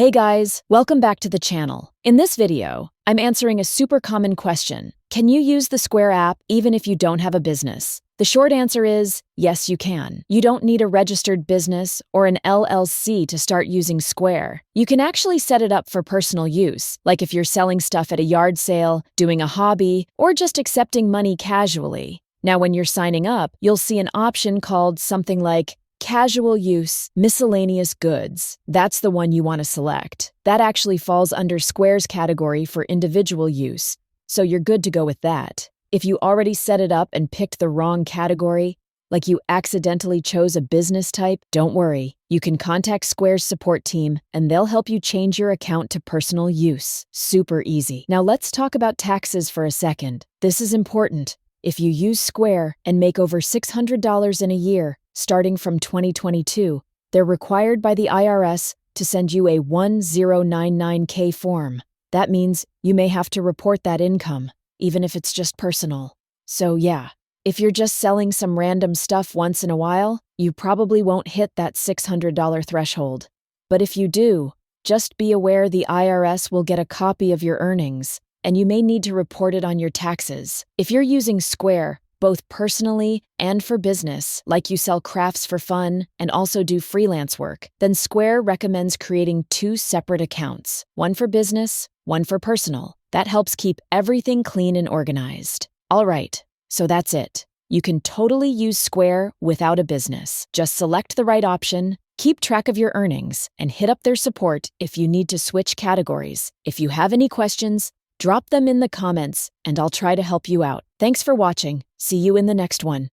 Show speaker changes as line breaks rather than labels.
Hey guys, welcome back to the channel. In this video, I'm answering a super common question. Can you use the Square app even if you don't have a business? The short answer is yes, you can. You don't need a registered business or an LLC to start using Square. You can actually set it up for personal use, like if you're selling stuff at a yard sale, doing a hobby, or just accepting money casually. Now, when you're signing up, you'll see an option called something like Casual Use, Miscellaneous Goods. That's the one you want to select. That actually falls under Square's category for individual use, so you're good to go with that. If you already set it up and picked the wrong category, like you accidentally chose a business type, don't worry. You can contact Square's support team and they'll help you change your account to personal use. Super easy. Now let's talk about taxes for a second. This is important. If you use Square and make over $600 in a year, starting from 2022, they're required by the IRS to send you a 1099K form. That means you may have to report that income, even if it's just personal. So yeah, if you're just selling some random stuff once in a while, you probably won't hit that $600 threshold. But if you do, just be aware the IRS will get a copy of your earnings, and you may need to report it on your taxes. If you're using Square, both personally and for business, like you sell crafts for fun and also do freelance work, then Square recommends creating 2 separate accounts, one for business, one for personal. That helps keep everything clean and organized. All right, so that's it. You can totally use Square without a business. Just select the right option, keep track of your earnings, and hit up their support if you need to switch categories. If you have any questions, drop them in the comments and I'll try to help you out. Thanks for watching. See you in the next one.